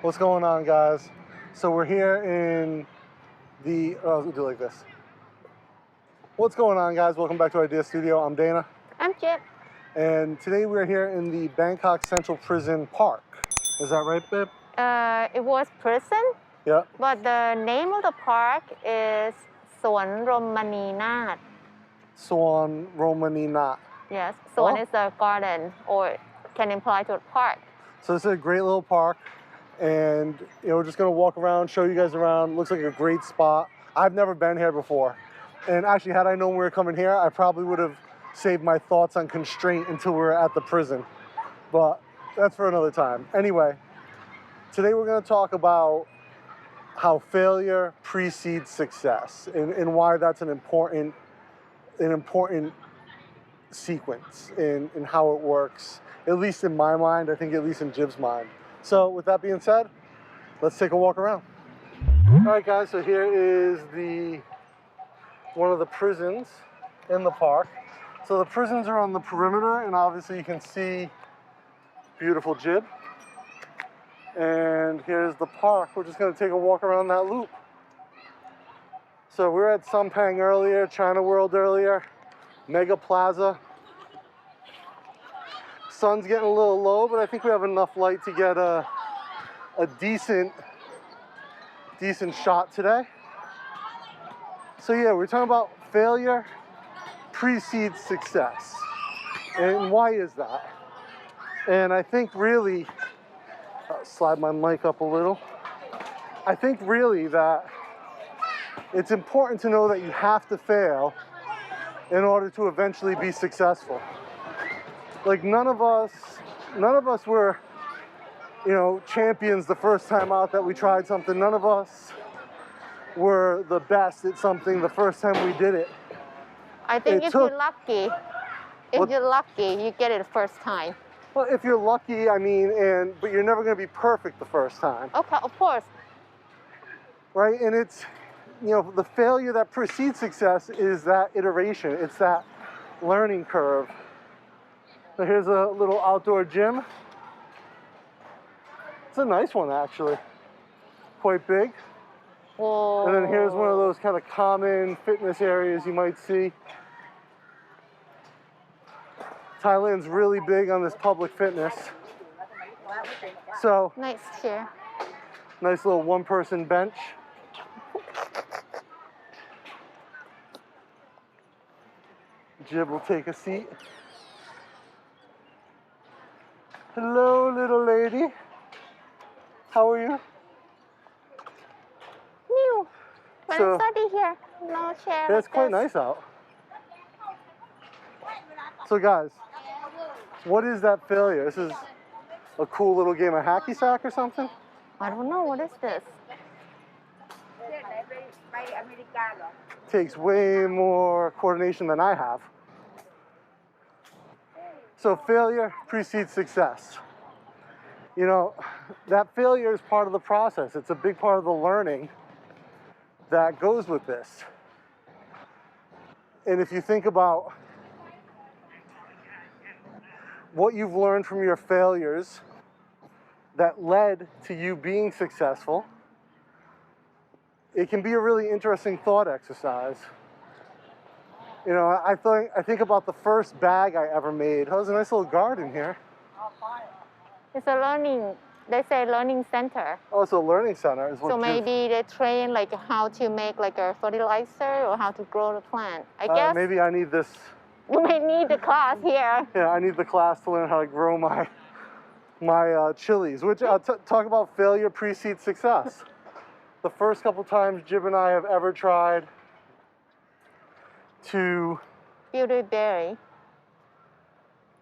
What's going on, guys? So we're here in the, we'll do it like this. What's going on, guys? Welcome back to Idea Studio. I'm Dana. I'm Jib. And today we're here in the Bangkok Central Prison Park. Is that right, babe? It was prison, Yeah. but the name of the park is สวน Rommaninat. Swan Rommaninat. Yes, สวน Oh. is a garden or can imply to a park. So this is a great little park, and we're just gonna walk around, show you guys around. Looks like a great spot. I've never been here before, and actually, had I known we were coming here, I probably would have saved my thoughts on constraint until we were at the prison. But that's for another time. Anyway, today we're gonna talk about how failure precedes success, and why that's an important sequence in how it works. At least in my mind, I think at least in Jib's mind. So with that being said, let's take a walk around. All right, guys, so here is one of the prisons in the park. So the prisons are on the perimeter, and obviously you can see beautiful Jib. And here's the park. We're just gonna take a walk around that loop. So we were at Sampang earlier, China World earlier, Mega Plaza. Sun's getting a little low, but I think we have enough light to get a decent shot today. So yeah, we're talking about failure precedes success. And why is that? And I think really, slide my mic up a little. I think really that it's important to know that you have to fail in order to eventually be successful. Like none of us were, champions the first time out that we tried something. None of us were the best at something the first time we did it. I think if you're lucky, you get it the first time. Well, if you're lucky, but you're never going to be perfect the first time. Okay, of course. Right? And it's, the failure that precedes success is that iteration. It's that learning curve. So here's a little outdoor gym. It's a nice one, actually. Quite big. Whoa. And then here's one of those kind of common fitness areas you might see. Thailand's really big on this public fitness. So, Nice chair. nice little one-person bench. Jib will take a seat. Hello, little lady. How are you? New. When So- I study here, no chair. Yeah, it's like quite this. nice out. So guys, what is that failure? This is a cool little game of hacky sack or something? I don't know, what is this? Takes way more coordination than I have. So failure precedes success. That failure is part of the process. It's a big part of the learning that goes with this. And if you think about what you've learned from your failures that led to you being successful, it can be a really interesting thought exercise. I think about the first bag I ever made. Oh, there's a nice little garden here. It's a they say learning center. Oh, it's a learning center. Is what So maybe they train like how to make like a fertilizer or how to grow the plant. I guess maybe I need this. you may need the class here. Yeah, I need the class to learn how to grow my chilies. Which talk about failure precedes success. The first couple times Jib and I have ever tried to. Beautyberry.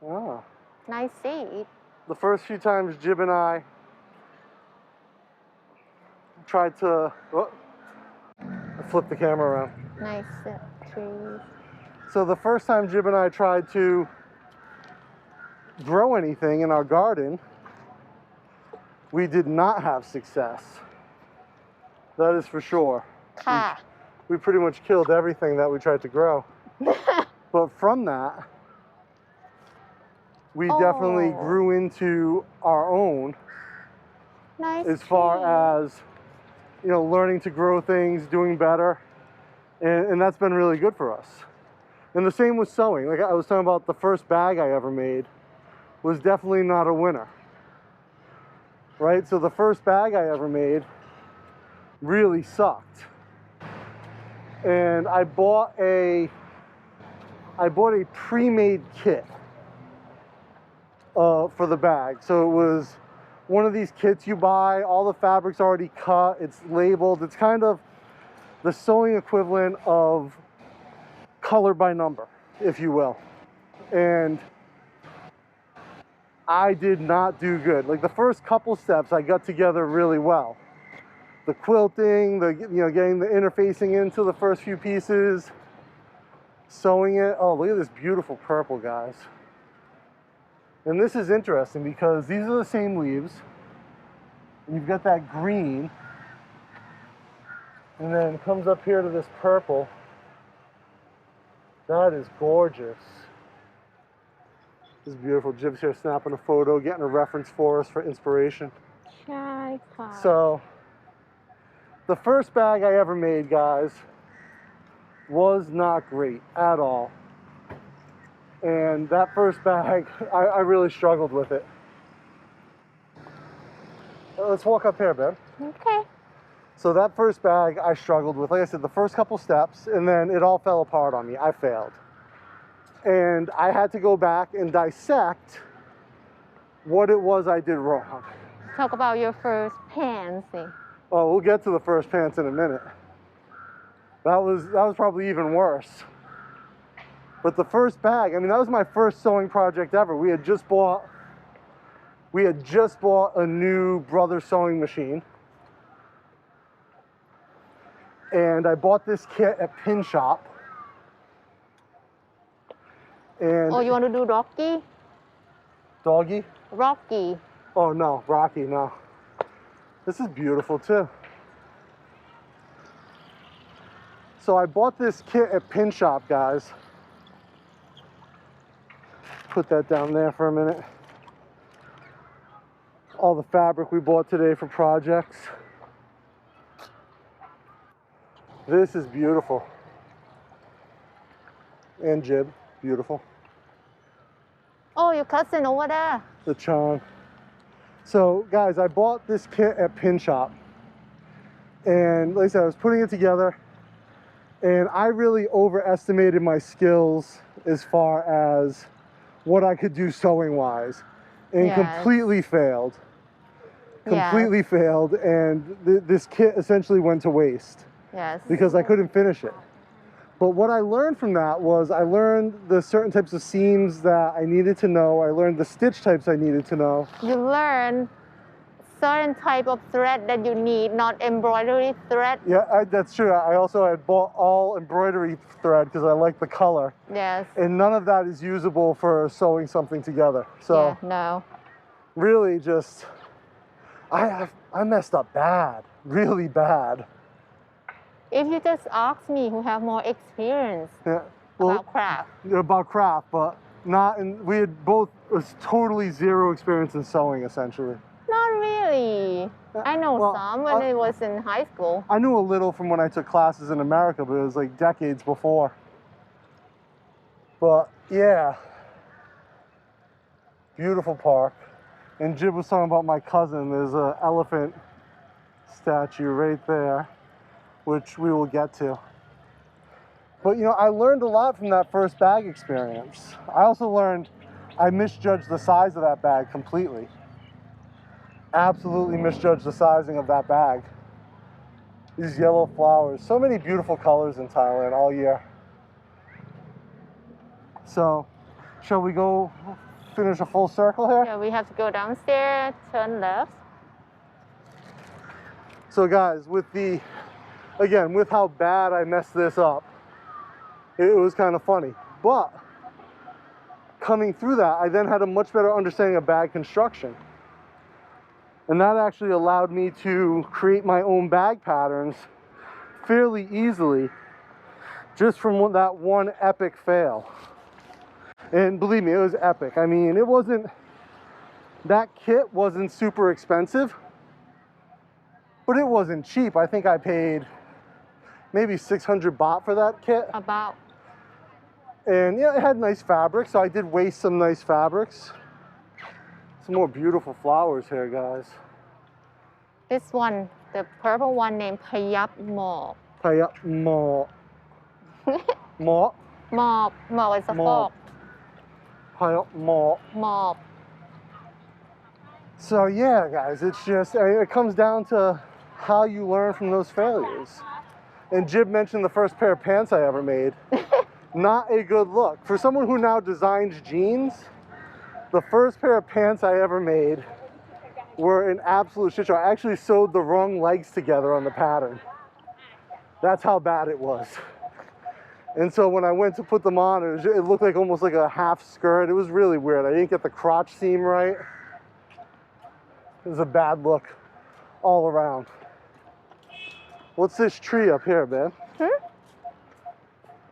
Oh. Nice seed. The first few times Jib and I tried to. Oh, I flipped the camera around. Nice trees. So the first time Jib and I tried to grow anything in our garden, we did not have success. That is for sure. Ka. We pretty much killed everything that we tried to grow. But from that, we definitely grew into our own Nice as far tree. as, you know, learning to grow things, doing better. And that's been really good for us. And the same with sewing. Like I was talking about, the first bag I ever made was definitely not a winner. Right? So the first bag I ever made really sucked. And I bought a pre-made kit for the bag. So it was one of these kits you buy, all the fabric's already cut, it's labeled. It's kind of the sewing equivalent of color by number, if you will. And I did not do good. Like the first couple steps I got together really well. The quilting, getting the interfacing into the first few pieces, sewing it. Oh, look at this beautiful purple, guys. And this is interesting because these are the same leaves. And you've got that green. And then it comes up here to this purple. That is gorgeous. This is beautiful. Jib's here snapping a photo, getting a reference for us for inspiration. So, the first bag I ever made, guys, was not great at all. And that first bag, I really struggled with it. Let's walk up here, babe. Okay. So that first bag I struggled with. Like I said, the first couple steps, and then it all fell apart on me. I failed. And I had to go back and dissect what it was I did wrong. Talk about your first pants. Oh, we'll get to the first pants in a minute. That was probably even worse. But the first bag, I mean, that was my first sewing project ever. We had just bought a new Brother sewing machine. And I bought this kit at Pin Shop. And oh, you want to do Rocky? Doggy? Rocky. Oh no, Rocky, no. This is beautiful too. So I bought this kit at Pin Shop, guys. Put that down there for a minute. All the fabric we bought today for projects. This is beautiful. And Jib, beautiful. Oh, your cousin over there. The Chong. So guys, I bought this kit at Pin Shop. And like I said, I was putting it together. And I really overestimated my skills as far as what I could do sewing wise. And yes. completely failed. Completely failed. And this kit essentially went to waste. Yes. Because I couldn't finish it. But what I learned from that was I learned the certain types of seams that I needed to know. I learned the stitch types I needed to know. You learn certain type of thread that you need, not embroidery thread. Yeah, that's true. I also had bought all embroidery thread because I like the color. Yes. And none of that is usable for sewing something together. So yeah, no. Really just, I messed up bad, really bad. If you just ask me who have more experience about craft. About craft, but not in, we had both totally zero experience in sewing essentially. Not really. I know some when it was in high school. I knew a little from when I took classes in America, but it was like decades before. But yeah, beautiful park. And Jib was talking about my cousin. There's an elephant statue right there, which we will get to. But you know, I learned a lot from that first bag experience. I also learned I misjudged the size of that bag completely. Absolutely misjudged the sizing of that bag. These yellow flowers, so many beautiful colors in Thailand all year. So, shall we go finish a full circle here? Yeah, we have to go downstairs, turn left. So guys, with how bad I messed this up, it was kind of funny. But coming through that, I then had a much better understanding of bag construction. And that actually allowed me to create my own bag patterns fairly easily just from that one epic fail. And believe me, it was epic. I mean, that kit wasn't super expensive. But it wasn't cheap. I think I paid maybe 600 baht for that kit. About. And yeah, it had nice fabric, so I did waste some nice fabrics. Some more beautiful flowers here, guys. This one, the purple one named Payap Mop. Payap Mop. Mop. Mop. Mop is a Mop. fork. Payap Mop. Mop. So yeah, guys, it's just, it comes down to how you learn from those failures. And Jib mentioned the first pair of pants I ever made. Not a good look. For someone who now designs jeans, the first pair of pants I ever made were an absolute shit show. I actually sewed the wrong legs together on the pattern. That's how bad it was. And so when I went to put them on, it looked like almost like a half skirt. It was really weird. I didn't get the crotch seam right. It was a bad look all around. What's this tree up here, man?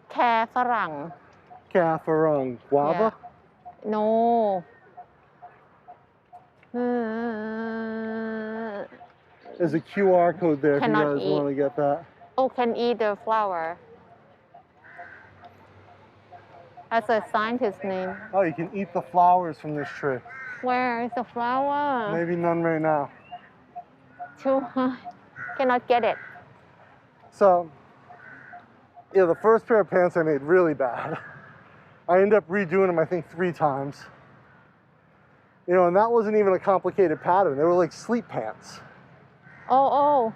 Care Farang. Kafarung. Guava? Yeah. No. There's a QR code there if you Cannot guys eat. want to get that. Oh, can eat the flower. That's a scientist's name. Oh, you can eat the flowers from this tree. Where is the flower? Maybe none right now. Too high. Cannot get it. So, yeah, the first pair of pants I made really bad. I ended up redoing them, I think, 3 times. You know, and that wasn't even a complicated pattern. They were like sleep pants. Oh.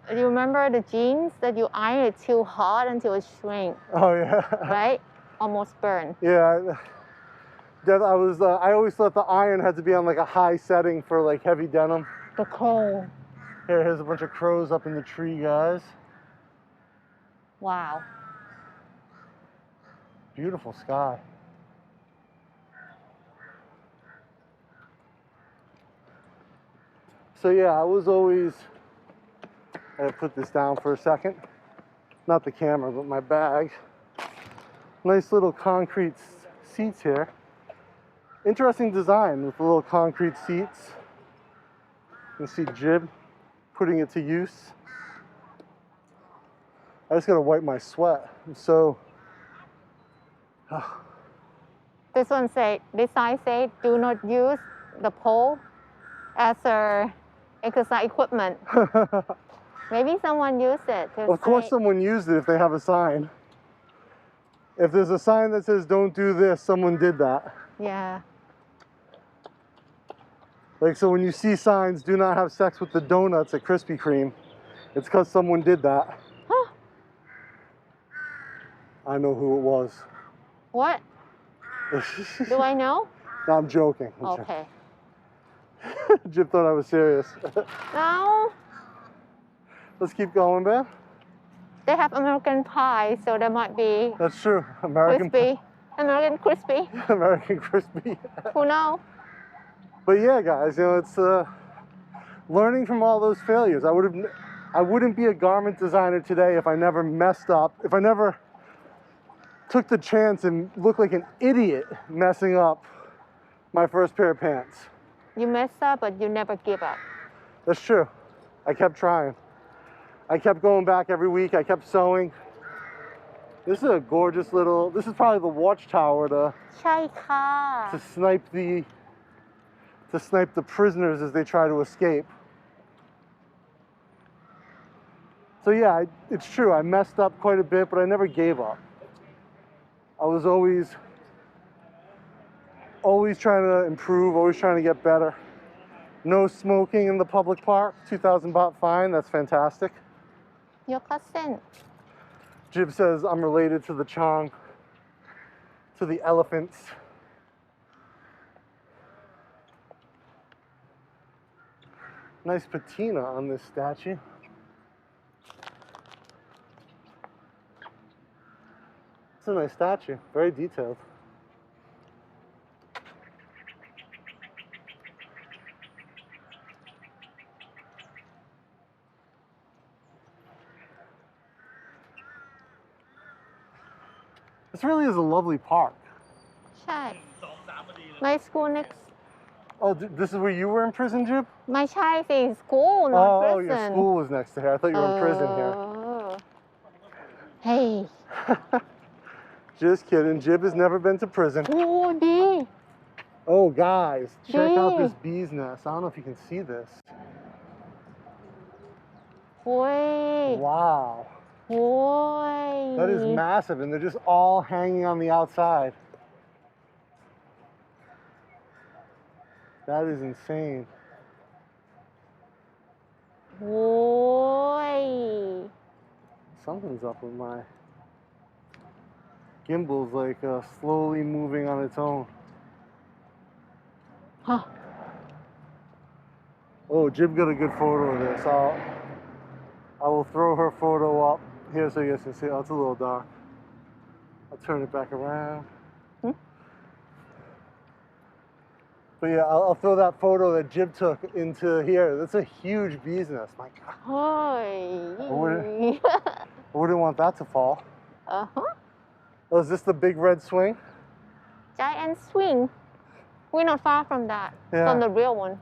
Do you remember the jeans that you iron it too hard until it shrink, Oh, yeah. right? Almost burn. Yeah. I always thought the iron had to be on like a high setting for like heavy denim. The cold. Here's a bunch of crows up in the tree, guys. Wow. Beautiful sky. So yeah, I was always, I gotta put this down for a second. Not the camera, but my bag. Nice little concrete seats here. Interesting design with the little concrete seats. You can see Jib putting it to use. I just gotta wipe my sweat. I'm so. This sign say, do not use the pole as a exercise equipment. Maybe someone used it. Of course someone used it if they have a sign. If there's a sign that says don't do this, someone did that. Yeah. Like, so when you see signs, do not have sex with the donuts at Krispy Kreme, it's because someone did that. Huh. I know who it was. What? Do I know? No, I'm joking. Okay. Jib thought I was serious. No. Let's keep going, man. They have American pie, so there might be That's true. American crispy. American crispy. American crispy. Who knows? But yeah, guys, you know, it's learning from all those failures. I wouldn't be a garment designer today if I never messed up, if I never took the chance and looked like an idiot messing up my first pair of pants. You mess up, but you never give up. That's true. I kept trying. I kept going back every week. I kept sewing. This is a gorgeous little, this is probably the watchtower to ใช่ค่ะ snipe the prisoners as they try to escape. So yeah, it's true. I messed up quite a bit, but I never gave up. I was always trying to improve, always trying to get better. No smoking in the public park, 2,000 baht fine, that's fantastic. Your cousin. Jib says I'm related to the Chang, to the elephants. Nice patina on this statue. It's a nice statue, very detailed. This really is a lovely park. ใช่ My school next Oh, this is where you were in prison, Jib? ไม่ใช่สิ school not Oh, prison your school was next to here. I thought you were in prison here. Hey Just kidding. Jib has never been to prison. โอ้ดี Oh, guys, check out Gee. this bee's nest. I don't know if you can see this. โอ้ย Wow. โอ้ย That is massive, and they're just all hanging on the outside. That is insane. โอ้ย Something's up with my gimbal's like slowly moving on its own. ฮะ Oh, Jib got a good photo of this. I will throw her photo up here so you guys can see. Oh, it's a little dark. I'll turn it back around. But yeah, I'll throw that photo that Jib took into here. That's a huge bee's nest. My God. เฮ้ย I wouldn't want that to fall. Oh, is this the big red swing? Giant swing we're not far from that Yeah. from the real one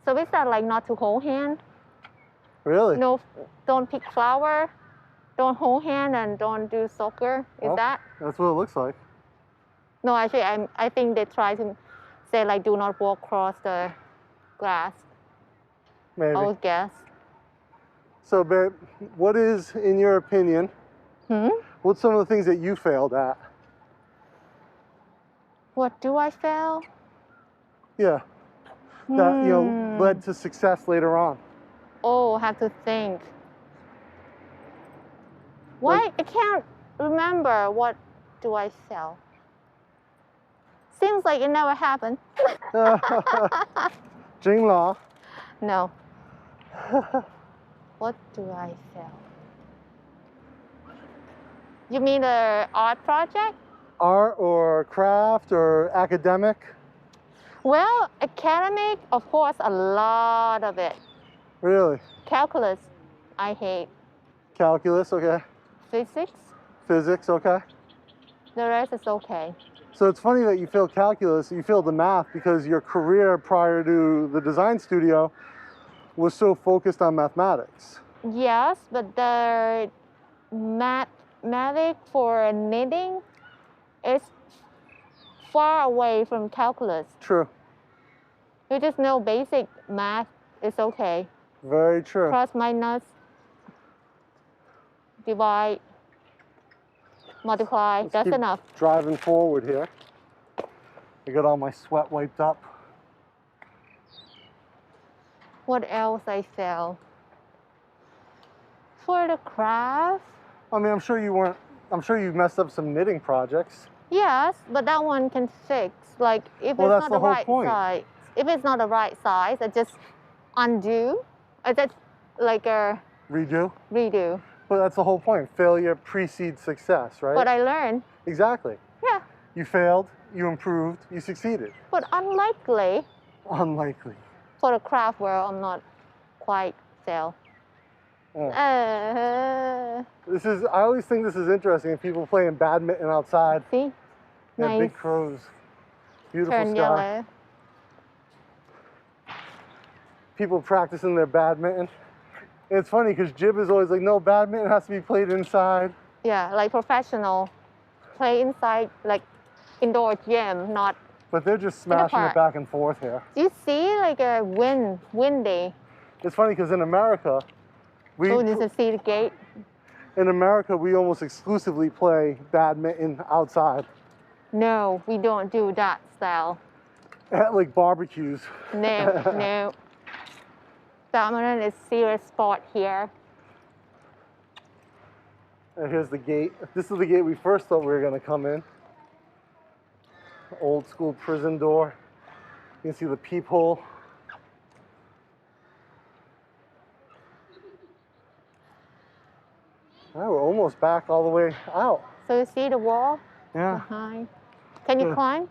so is that like not to hold hand Really? no don't pick flower don't hold hand and don't do soccer is Oh. that That's what it looks like. no actually I think they try to say like do not walk across the grass Maybe. I would guess So, babe, what is, in your opinion, what's some of the things that you failed at? what do I fail Yeah. That, led to success later on. oh have to think why I can't remember what do I fail seems like it never happened Jing La. no what do I fail you mean the art project Art or craft or academic? well academic of course a lot of it Really? calculus I hate Calculus, okay. physics Physics, okay. the rest is okay So it's funny that you failed calculus, you failed the math because your career prior to the design studio was so focused on mathematics. yes but the mathematics for knitting is far away from calculus True. you just know basic math is okay Very true. plus minus divide multiply Let's that's keep enough driving forward here. I got all my sweat wiped up. what else I fail for the craft I mean, I'm sure you messed up some knitting projects. yes but that one can fix like if Well, it's that's not the the whole right point. size if it's not the right size I just undo I just like a Redo. redo But that's the whole point. Failure precedes success, right? but I learned Exactly. yeah You failed, you improved, you succeeded. but unlikely Unlikely. for the craft world I'm not quite fail Yeah. I always think this is interesting if people playing badminton outside. see Yeah, nice big crows. Beautiful turn sky. yellow People practicing their badminton. And it's funny because Jib is always like, no, badminton has to be played inside. yeah like professional play inside like indoor gym not But they're just smashing it park. back and forth here. do you see like a windy It's funny because in America, oh you can see the gate we almost exclusively play badminton outside no we don't do that style at like barbecues. no no badminton is serious sport here And here's the gate. This is the gate we first thought we were going to come in. Old school prison door. You can see the peephole. Now we're almost back all the way out. so you see the wall Yeah. behind can you Yeah. climb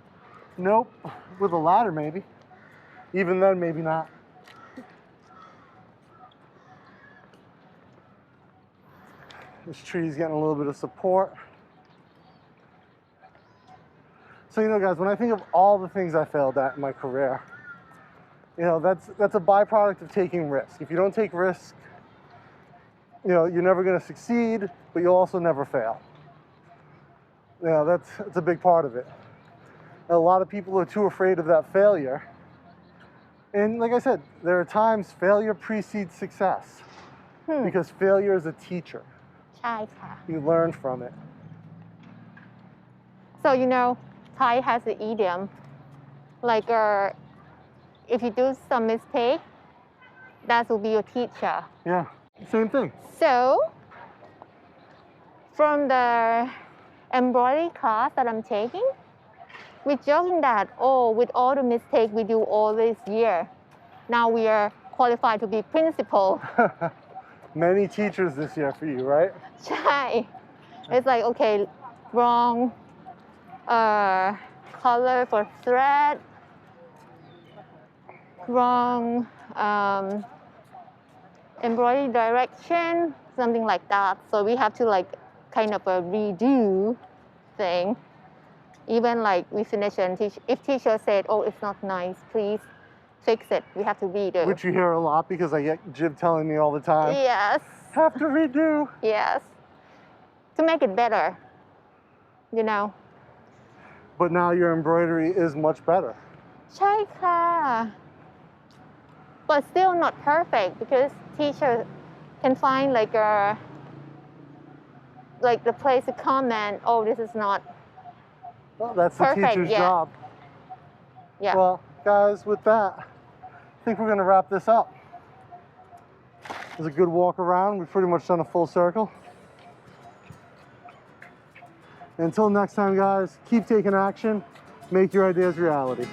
Nope. With a ladder, maybe. Even then, maybe not. This tree's getting a little bit of support. So, you know, guys, when I think of all the things I failed at in my career, you know, that's a byproduct of taking risk. If you don't take risk, you know, you're never going to succeed, but you'll also never fail. You know, that's a big part of it. And a lot of people are too afraid of that failure. And like I said, there are times failure precedes success because failure is a teacher. ใช่ค่ะ You learn from it. So, you know, Thai has an idiom, like if you do some mistake, that will be your teacher. Yeah, same thing. So, from the embroidery class that I'm taking, we're joking that, oh, with all the mistakes we do all this year, now we are qualified to be principal. Many teachers this year for you, right? ใช่ It's like, okay, wrong color for thread, wrong embroidery direction, something like that. So we have to like kind of a redo thing. Even like we finish and if teacher said, oh, it's not nice, please fix it. We have to redo. Which you hear a lot because I get Jib telling me all the time. Yes. Have to redo. Yes. To make it better, you know. But now your embroidery is much better. ใช่ค่ะ But still not perfect because teacher can find like the place to comment, oh, this is not Well, that's the perfect, teacher's yeah. job. Yeah. Well, guys, with that, I think we're going to wrap this up. It was a good walk around. We've pretty much done a full circle. Until next time, guys, keep taking action. Make your ideas reality.